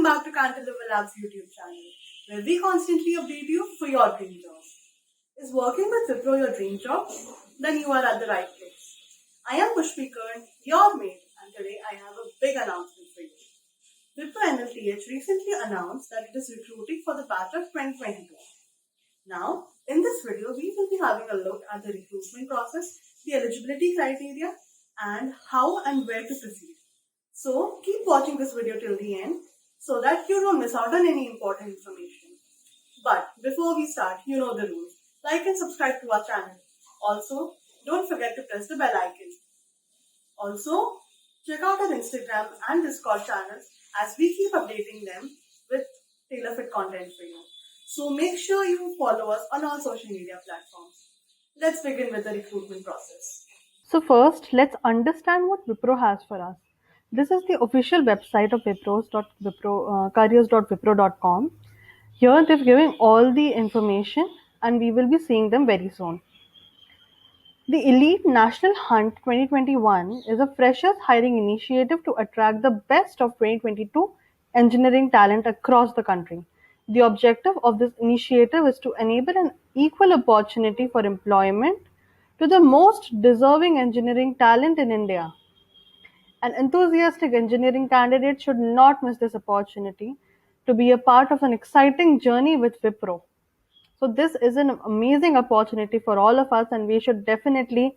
back to Cantilever Labs YouTube channel, where we constantly update you for your dream job. Is working with Wipro your dream job? Then you are at the right place. I am Pushpi Kern, your mate, and today I have a big announcement for you. Wipro NLTH recently announced that it is recruiting for the batch of 2022. Now, in this video, we will be having a look at the recruitment process, the eligibility criteria, and how and where to proceed. So, keep watching this video till the end so that you don't miss out on any important information. But before we start, you know the rules. Like and subscribe to our channel. Also, don't forget to press the bell icon. Also, check out our Instagram and Discord channels as we keep updating them with tailor-fit content for you. So make sure you follow us on all social media platforms. Let's begin with the recruitment process. So first, let's understand what Wipro has for us. This is the official website of careers.wipro.com. Here they've given all the information and we will be seeing them very soon. The Elite National Hunt 2021 is a freshers hiring initiative to attract the best of 2022 engineering talent across the country. The objective of this initiative is to enable an equal opportunity for employment to the most deserving engineering talent in India. An enthusiastic engineering candidate should not miss this opportunity to be a part of an exciting journey with Wipro. So, this is an amazing opportunity for all of us, and we should definitely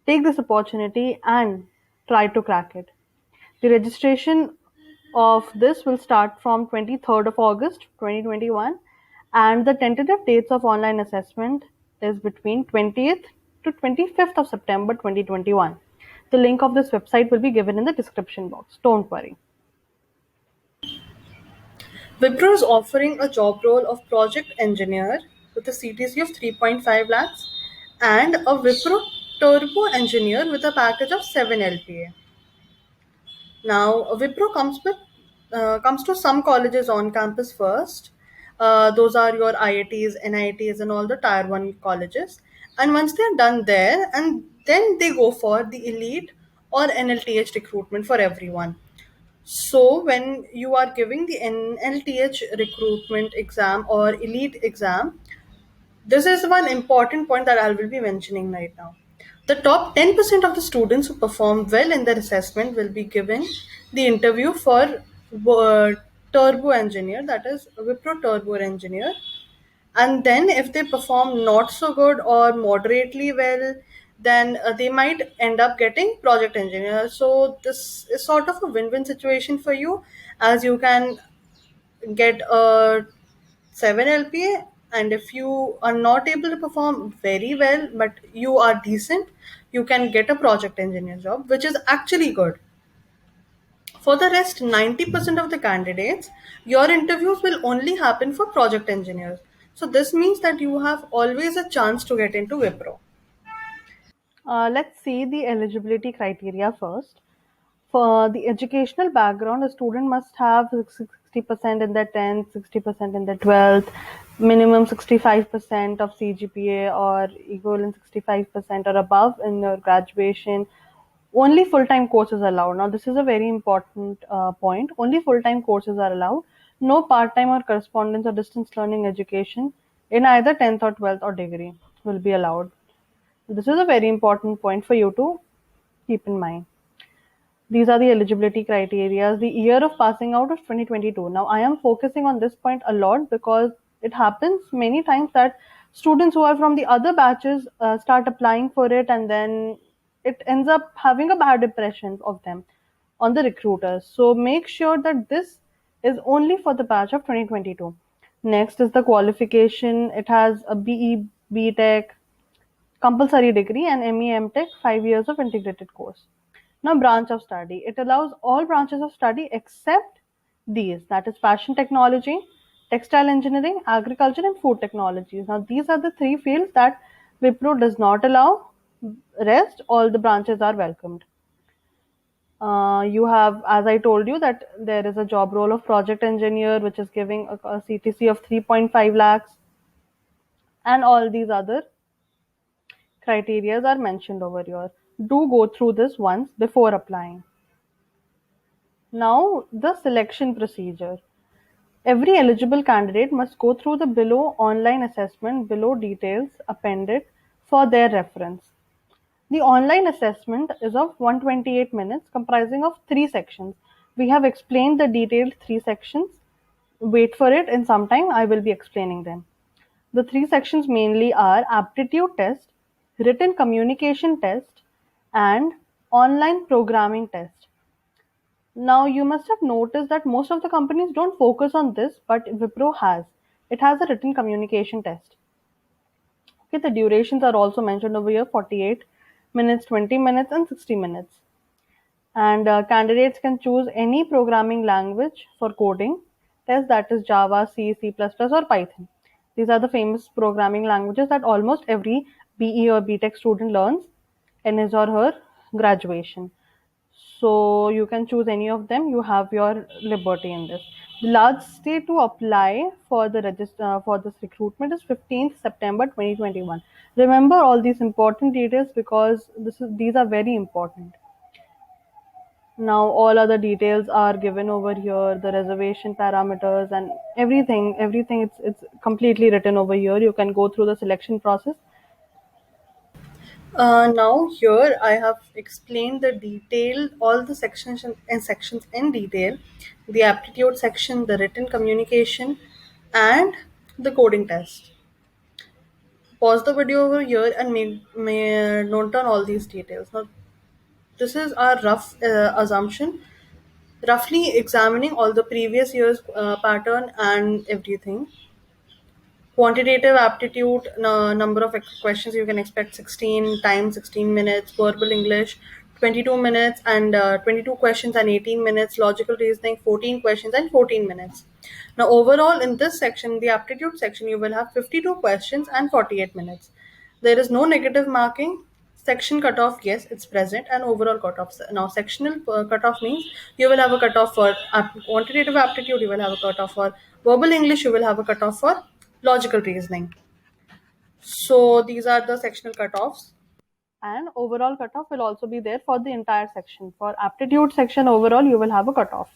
take this opportunity and try to crack it. The registration of this will start from 23rd of August 2021, and the tentative dates of online assessment is between 20th to 25th of September 2021. The link of this website will be given in the description box. Don't worry. Wipro is offering a job role of project engineer with a CTC of 3.5 lakhs and a Wipro turbo engineer with a package of 7 LPA. Now, Wipro comes to some colleges on campus first. Those are your IITs, NITs, and all the Tier One colleges. And once they're done there, and then they go for the elite or NLTH recruitment for everyone. So when you are giving the NLTH recruitment exam or elite exam, this is one important point that I will be mentioning right now. The top 10% of the students who perform well in their assessment will be given the interview for turbo engineer, that is Wipro turbo engineer. And then if they perform not so good or moderately well, then they might end up getting project engineer. So this is sort of a win-win situation for you, as you can get a 7 LPA, and if you are not able to perform very well but you are decent, you can get a project engineer job, which is actually good. For the rest 90% of the candidates, your interviews will only happen for project engineers. So this means that you have always a chance to get into Wipro. Let's see the eligibility criteria first. For the educational background, a student must have 60% in their 10th, 60% in their 12th, minimum 65% of CGPA or equivalent 65% or above in your graduation. Only full-time courses are allowed. Now, this is a very important point. Only full-time courses are allowed. No part-time or correspondence or distance learning education in either 10th or 12th or degree will be allowed. This is a very important point for you to keep in mind. These are the eligibility criteria. The year of passing out is 2022. Now, I am focusing on this point a lot because it happens many times that students who are from the other batches start applying for it, and then it ends up having a bad impression of them on the recruiters. So make sure that this is only for the batch of 2022. Next is the qualification. It has a BE, BTech, compulsory degree, and ME, Tech, 5 years of integrated course. Now, branch of study. It allows all branches of study except these, that is fashion technology, textile engineering, agriculture, and food technologies. Now, these are the three fields that Wipro does not allow. Rest, all the branches are welcomed. You have, as I told you, that there is a job role of project engineer, which is giving a CTC of 3.5 lakhs, and all these other criteria are mentioned over here. Do go through this once before applying. Now, the selection procedure. Every eligible candidate must go through the below online assessment, below details appended for their reference. The online assessment is of 128 minutes, comprising of three sections. We have explained the detailed three sections. Wait for it, in some time I will be explaining them. The three sections mainly are aptitude test, written communication test, and online programming test. Now, you must have noticed that most of the companies don't focus on this, but Wipro has. It has a written communication test. Okay, the durations are also mentioned over here: 48 minutes, 20 minutes, and 60 minutes. And candidates can choose any programming language for coding test, that is Java, C, C++, or Python. These are the famous programming languages that almost every BE or BTech student learns in his or her graduation. So you can choose any of them. You have your liberty in this. The last day to apply for the register for this recruitment is 15th September 2021. Remember all these important details because these are very important. Now all other details are given over here, the reservation parameters and everything it's completely written over here. You can go through the selection process. Now here I have explained the detail, all the sections in detail, the aptitude section, the written communication, and the coding test. Pause the video over here and may note down all these details. Now this is our rough assumption, roughly examining all the previous year's pattern and everything. Quantitative aptitude, number of questions you can expect: 16 times 16 minutes. Verbal English, 22 minutes and 22 questions and 18 minutes. Logical reasoning, 14 questions and 14 minutes. Now, overall, in this section, the aptitude section, you will have 52 questions and 48 minutes. There is no negative marking. Section cutoff, yes, it's present, and overall cutoff. Now, sectional cutoff means you will have a cutoff for quantitative aptitude, you will have a cutoff for verbal English, you will have a cutoff for logical reasoning. So, these are the sectional cutoffs. And overall cutoff will also be there for the entire section. For aptitude section, overall, you will have a cutoff.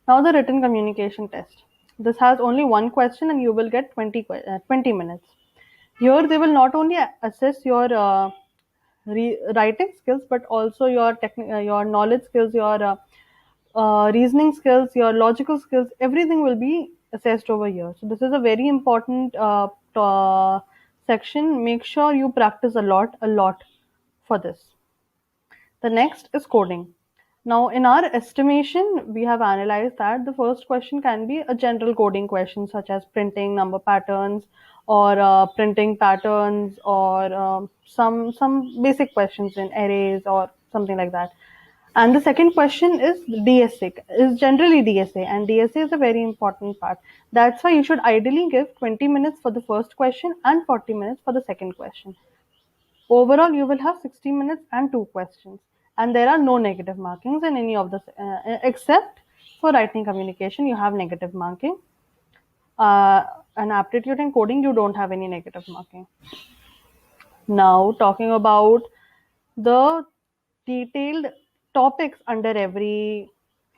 Now, the written communication test. This has only one question, and you will get 20 minutes. Here, they will not only assess your writing skills, but also your knowledge skills, your reasoning skills, your logical skills. Everything will be assessed over here. So this is a very important section. Make sure you practice a lot for this. The next is coding. Now, in our estimation, we have analyzed that the first question can be a general coding question, such as printing number patterns or printing patterns, or some basic questions in arrays or something like that. And the second question is DSA, is generally DSA, and DSA is a very important part. That's why you should ideally give 20 minutes for the first question and 40 minutes for the second question. Overall, you will have 60 minutes and two questions, and there are no negative markings in any of the except for writing communication. You have negative marking. And aptitude and coding, you don't have any negative marking. Now, talking about the detailed topics under every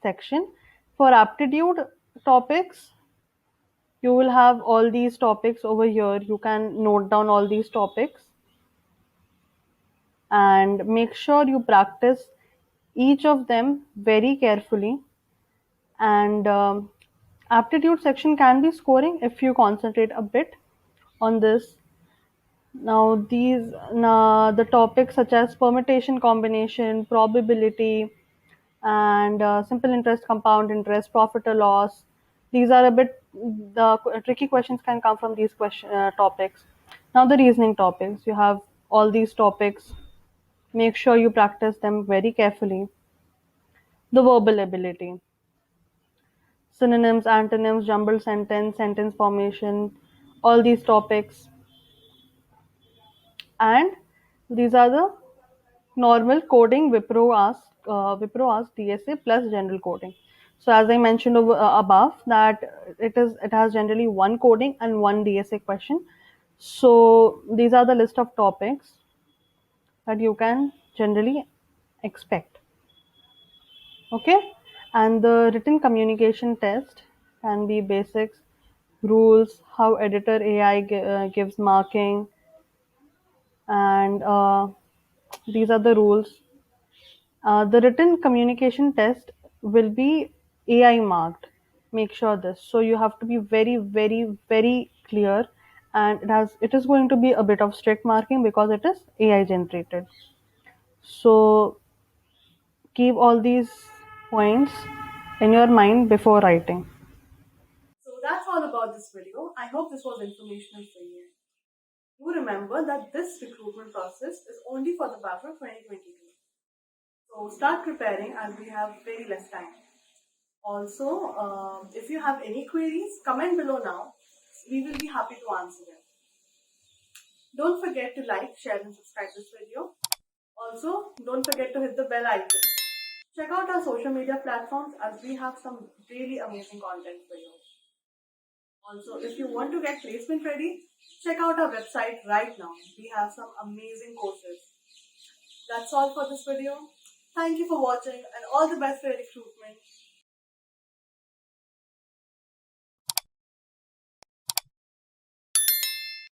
section. For aptitude topics, you will have all these topics over here. You can note down all these topics and make sure you practice each of them very carefully. And aptitude section can be scoring if you concentrate a bit on this. Now, the topics such as permutation, combination, probability, and simple interest, compound interest, profit or loss. These are a bit the tricky questions can come from these topics. Now, the reasoning topics. You have all these topics. Make sure you practice them very carefully. The verbal ability, synonyms, antonyms, jumbled sentence, sentence formation, all these topics. And these are the normal coding Wipro asks DSA plus general coding. So as I mentioned above, that it has generally one coding and one DSA question. So these are the list of topics that you can generally expect. Okay, and the written communication test can be basics, rules, how editor AI gives marking, and these are the rules. The written communication test will be AI marked. Make sure this. So you have to be very, very, very clear, and it is going to be a bit of strict marking because it is AI generated. So keep all these points in your mind before writing. So that's all about this video. I hope this was informational for you. Do remember that this recruitment process is only for the batch of 2022. So start preparing as we have very less time. Also, if you have any queries, comment below now. We will be happy to answer them. Don't forget to like, share, and subscribe this video. Also, don't forget to hit the bell icon. Check out our social media platforms as we have some really amazing content for you. Also, if you want to get placement ready, check out our website right now. We have some amazing courses. That's all for this video. Thank you for watching and all the best for your recruitment.